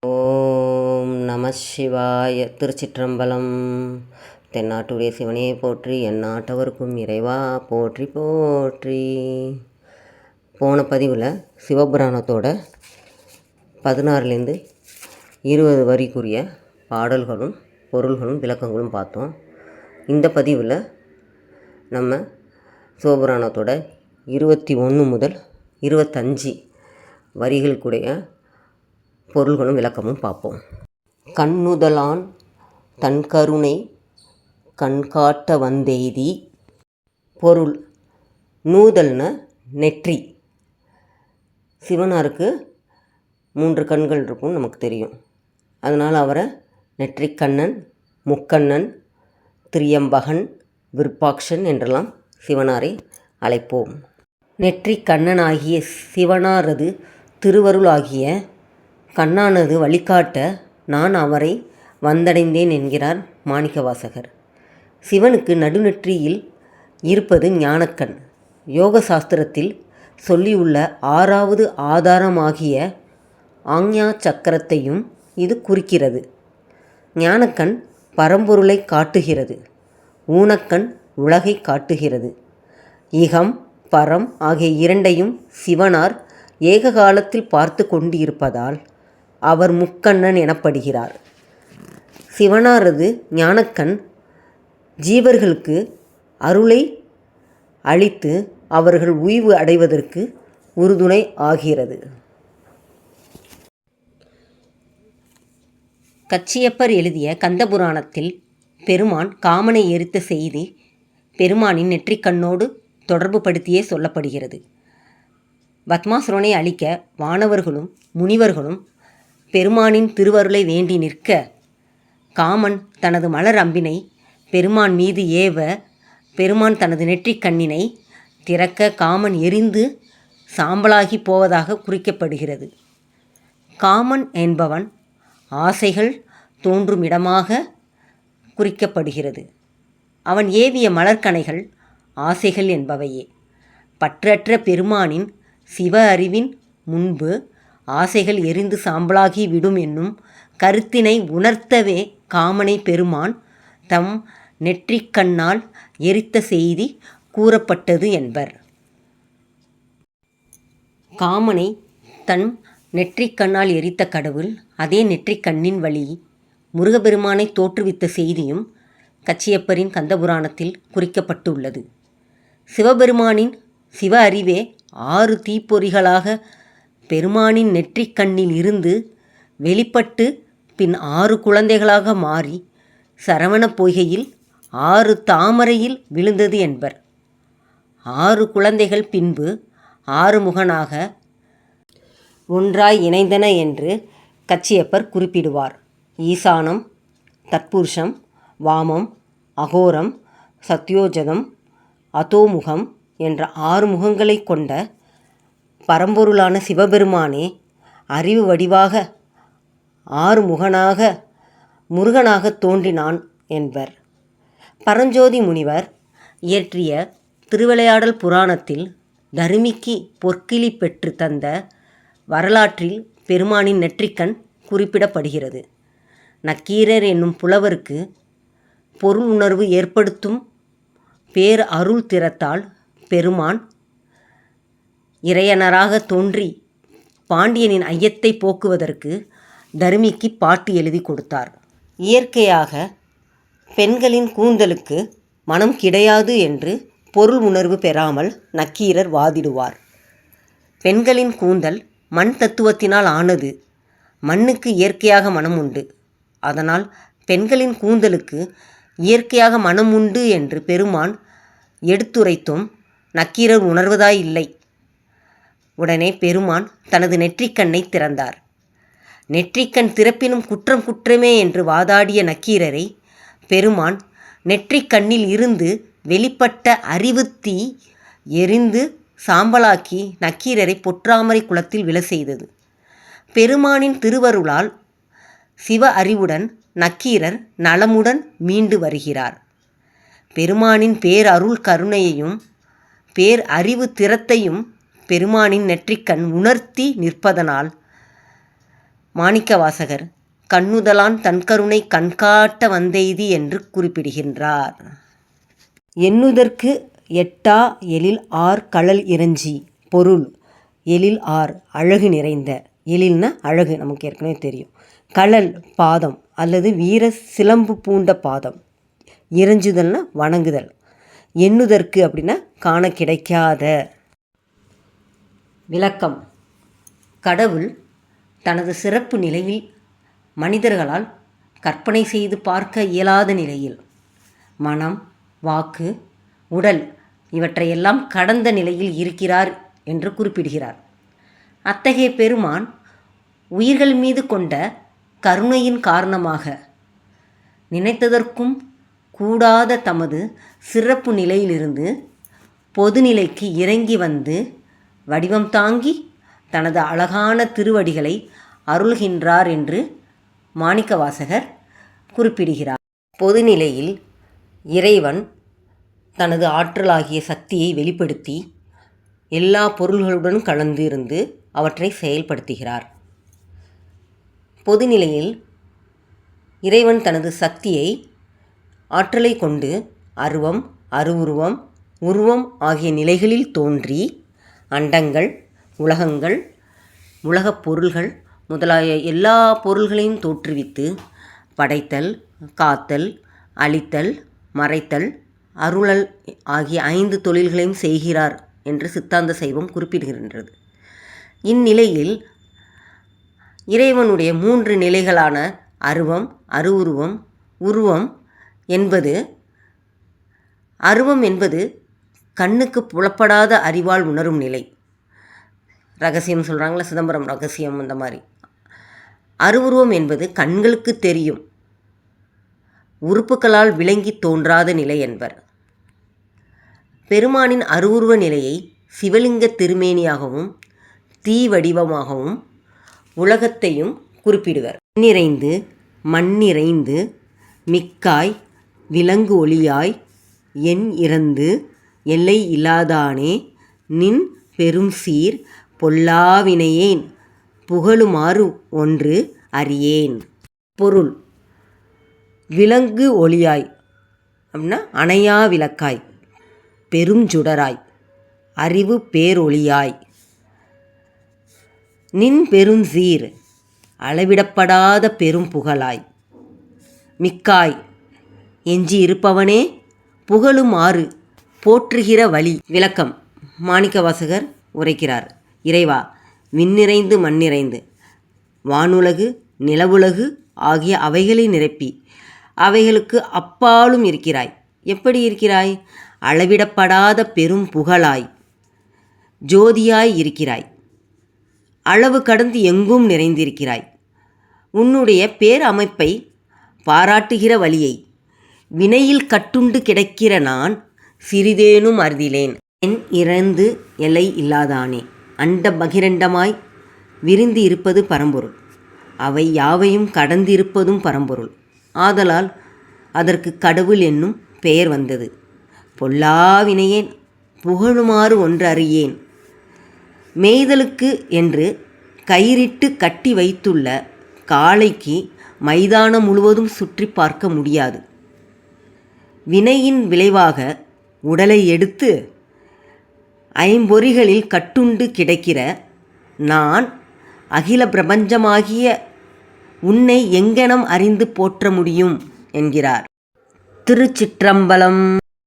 ஓம் நம சிவாய. திருச்சிற்றம்பலம். தென்னாட்டுடைய சிவனையை போற்றி, எந்நாட்டவருக்கும் இறைவா போற்றி போற்றி. போன பதிவில் சிவபுராணத்தோட 16லேருந்து 20 வரிக்குரிய பாடல்களும் பொருள்களும் விளக்கங்களும் பார்த்தோம். இந்த பதிவில் நம்ம சிவபுராணத்தோட 21 முதல் 25 வரிகளுக்குடைய பொருள்களும் விளக்கமும் பார்ப்போம். கண்ணுதலான் தன் கருணை கண்காட்ட வந்தெய்தி. பொருள்: நூதல்ன நெற்றி. சிவனாருக்கு 3 கண்கள் இருக்கும், நமக்கு தெரியும். அதனால் அவரை நெற்றிக்கண்ணன், முக்கண்ணன், திரியம்பகன், விருப்பாக்ஷன் என்றெல்லாம் சிவனாரை அழைப்போம். நெற்றிக்கண்ணனாகிய சிவனாரது திருவருளாகிய கண்ணானது வழிகாட்ட நான் அவரை வந்தடைந்தேன் என்கிறார் மாணிக்கவாசகர். சிவனுக்கு நடுநெற்றியில் இருப்பது ஞானக்கண். யோக சாஸ்திரத்தில் சொல்லியுள்ள 6வது ஆதாரமாகிய ஆக்ஞா சக்கரத்தையும் இது குறிக்கிறது. ஞானக்கண் பரம்பொருளை காட்டுகிறது. ஊனக்கண் உலகை காட்டுகிறது. இகம் பரம் ஆகிய இரண்டையும் சிவனார் ஏக காலத்தில் பார்த்து கொண்டு இருப்பதால் அவர் முக்கண்ணன் எனப்படுகிறார். சிவனாரது ஞானக்கண் ஜீவர்களுக்கு அருளை அளித்து அவர்கள் உய்வு அடைவதற்கு உறுதுணை ஆகிறது. கச்சியப்பர் எழுதிய கந்தபுராணத்தில் பெருமான் காமனை எரித்த செய்தி பெருமானின் நெற்றிக்கண்ணோடு தொடர்பு படுத்தியே சொல்லப்படுகிறது. பத்மாசுரனை அழிக்க வானவர்களும் முனிவர்களும் பெருமானின் திருவருளை வேண்டி நிற்க, காமன் தனது மலர் அம்பினை பெருமான் மீது ஏவ, பெருமான் தனது நெற்றிக்கண்ணினை திறக்க காமன் எரிந்து சாம்பலாகி போவதாக குறிக்கப்படுகிறது. காமன் என்பவன் ஆசைகள் தோன்றும் இடமாக குறிக்கப்படுகிறது. அவன் ஏவிய மலர்கணைகள் ஆசைகள் என்பவையே. பற்றற்ற பெருமானின் சிவ அறிவின் முன்பு ஆசைகள் எரிந்து சாம்பலாகி விடும் என்னும் கருத்தினை உணர்த்தவே காமனை பெருமான் தம் நெற்றிக்கண்ணால் எரித்த செய்தி கூறப்பட்டது என்பர். காமனை தன் நெற்றிக்கண்ணால் எரித்த கடவுள் அதே நெற்றிக்கண்ணின் வழி முருகப்பெருமானை தோற்றுவித்த செய்தியும் கச்சியப்பரின் கந்தபுராணத்தில் குறிக்கப்பட்டுள்ளது. சிவபெருமானின் சிவ அறிவே 6 தீப்பொறிகளாக பெருமானின் நெற்றிக்கண்ணில் இருந்து வெளிப்பட்டு பின் 6 குழந்தைகளாக மாறி சரவண பொய்கையில் 6 தாமரையில் விழுந்தது என்பர். 6 குழந்தைகள் பின்பு 6 முகனாக ஒன்றாய் இணைந்தன என்று கச்சியப்பர் குறிப்பிடுவார். ஈசானம், தத்புருஷம், வாமம், அகோரம், சத்யோஜதம், அதோமுகம் என்ற 6 முகங்களை கொண்ட பரம்பொருளான சிவபெருமானே அறிவு வடிவாக 6 முகனாக முருகனாக தோன்றினான் என்பர். பரஞ்சோதி முனிவர் இயற்றிய திருவிளையாடல் புராணத்தில் தருமிக்கு பொற்கிளி பெற்று தந்த வரலாற்றில் பெருமானின் நெற்றிக்கண் குறிப்பிடப்படுகிறது. நக்கீரர் என்னும் புலவருக்கு பொருள் உணர்வு ஏற்படுத்தும் பேர் அருள் திறத்தால் பெருமான் இறையனராக தோன்றி பாண்டியனின் ஐயத்தை போக்குவதற்கு தருமிக்கு பாட்டு எழுதி கொடுத்தார். இயற்கையாக பெண்களின் கூந்தலுக்கு மனம் கிடையாது என்று பொருள் உணர்வு பெறாமல் நக்கீரர் வாதிடுவார். பெண்களின் கூந்தல் மண் தத்துவத்தினால் ஆனது. மண்ணுக்கு இயற்கையாக மனம் உண்டு. அதனால் பெண்களின் கூந்தலுக்கு இயற்கையாக மனம் உண்டு என்று பெருமான் எடுத்துரைத்தும் நக்கீரர் உணர்வதாயில்லை. உடனே பெருமான் தனது நெற்றிக்கண்ணை திறந்தார். நெற்றிக்கண் திறப்பினும் குற்றம் குற்றமே என்று வாதாடிய நக்கீரரை பெருமான் நெற்றிக்கண்ணில் இருந்து வெளிப்பட்ட அறிவுத்தீ எரிந்து சாம்பலாக்கி நக்கீரரை பொற்றாமரை குளத்தில் விழ செய்தது. பெருமானின் திருவருளால் சிவ அறிவுடன் நக்கீரர் நலமுடன் மீண்டு வருகிறார். பெருமானின் பேரருள் கருணையையும் பேர் அறிவு திறத்தையும் பெருமானின் நெற்றிக்கண் உணர்த்தி நிற்பதனால் மாணிக்கவாசகர் கண்ணுதலான் தன்கருணை கண்காட்ட வந்தெய்தி என்று குறிப்பிடுகின்றார். எண்ணுதற்கு எட்டா எழில் ஆர் கழல் இறைஞ்சி. பொருள்: எழில் ஆர் அழகு நிறைந்த. எழில்னா அழகு, நமக்கு ஏற்கனவே தெரியும். கழல் பாதம் அல்லது வீர சிலம்பு பூண்ட பாதம். இறைஞ்சுதல்னா வணங்குதல். எண்ணுதற்கு அப்படின்னா காண கிடைக்காத. விளக்கம்: கடவுள் தனது சிறப்பு நிலையில் மனிதர்களால் கற்பனை செய்து பார்க்க இயலாத நிலையில் மனம், வாக்கு, உடல் இவற்றையெல்லாம் கடந்த நிலையில் இருக்கிறார் என்று குறிப்பிடுகிறார். அத்தகைய பெருமான் உயிர்கள் மீது கொண்ட கருணையின் காரணமாக நினைத்ததற்கும் கூடாத தமது சிறப்பு நிலையிலிருந்து பொதுநிலைக்கு இறங்கி வந்து வடிவம் தாங்கி தனது அழகான திருவடிகளை அருள்கின்றார் என்று மாணிக்கவாசகர் குறிப்பிடுகிறார். பொதுநிலையில் இறைவன் தனது ஆற்றலாகிய சக்தியை வெளிப்படுத்தி எல்லா பொருள்களுடன் கலந்து இருந்து அவற்றை செயல்படுத்துகிறார். பொதுநிலையில் இறைவன் தனது சக்தியை ஆற்றலை கொண்டு அருவம், அருவுருவம், உருவம் ஆகிய நிலைகளில் தோன்றி அண்டங்கள், உலகங்கள், உலகப் பொருள்கள் முதலாய எல்லா பொருள்களையும் தோற்றுவித்து படைத்தல், காத்தல், அழித்தல், மறைத்தல், அருளல் ஆகிய 5 தொழில்களையும் செய்கிறார் என்று சித்தாந்த சைவம் குறிப்பிடுகின்றது. இந்நிலையில் இறைவனுடைய 3 நிலைகளான அருவம், அருவுருவம், உருவம் என்பது அருவம் என்பது கண்ணுக்கு புலப்படாத அறிவால் உணரும் நிலை. ரகசியம் சொல்கிறாங்களா, சிதம்பரம் ரகசியம், அந்த மாதிரி. அருவுருவம் என்பது கண்களுக்கு தெரியும், உறுப்புகளால் விளங்கி தோன்றாத நிலை என்பர். பெருமானின் அருவுருவ நிலையை சிவலிங்க திருமேனியாகவும் தீ வடிவமாகவும் உலகத்தையும் குறிப்பிடுவர். நிறைந்து மண்ணிறைந்து மிக்காய் விலங்கு ஒளியாய் என் இறந்து எல்லை இல்லாதானே நின் பெரும் சீர் பொல்லாவினையேன் புகழுமாறு ஒன்று அறியேன். பொருள்: விலங்கு ஒளியாய் அப்படின்னா அணையா விளக்காய், பெரும் சுடராய், அறிவு பேரொளியாய், நின் பெரும் சீர் அளவிடப்படாத பெரும் புகழாய், மிக்காய் எஞ்சி இருப்பவனே புகழுமாறு போற்றுகிற வழி. விளக்கம்: மாணிக்கவாசகர் உரைக்கிறார். இறைவா, விண்ணிறைந்து மண்ணிறைந்து வானுலகு நிலவுலகு ஆகிய அவைகளை நிரப்பி அவைகளுக்கு அப்பாலும் இருக்கிறாய். எப்படி இருக்கிறாய்? அளவிடப்படாத பெரும் புகழாய், ஜோதியாய் இருக்கிறாய். அளவு கடந்து எங்கும் நிறைந்திருக்கிறாய். உன்னுடைய பேரமைப்பை பாராட்டுகிற வழியை வினையில் கட்டுண்டு கிடக்கிற நான் சிறிதேனும் அறிதிலேன். என் இறந்து எல்லை இல்லாதானே. அண்ட பகிரண்டமாய் விரிந்து இருப்பது பரம்பொருள். அவை யாவையும் கடந்திருப்பதும் பரம்பொருள். ஆதலால் அதற்கு கடவுள் என்னும் பெயர் வந்தது. பொல்லாவினையேன் புகழுமாறு ஒன்று அறியேன். மேய்தலுக்கு என்று கயிறிட்டு கட்டி வைத்துள்ள காளைக்கு மைதானம் முழுவதும் சுற்றி பார்க்க முடியாது. வினையின் விளைவாக உடலை எடுத்து ஐம்பொறிகளில் கட்டுண்டு கிடக்கிற நான் அகில பிரபஞ்சமாகிய உன்னை எங்கனம் அறிந்து போற்ற முடியும் என்கிறார். திருச்சிற்றம்பலம்.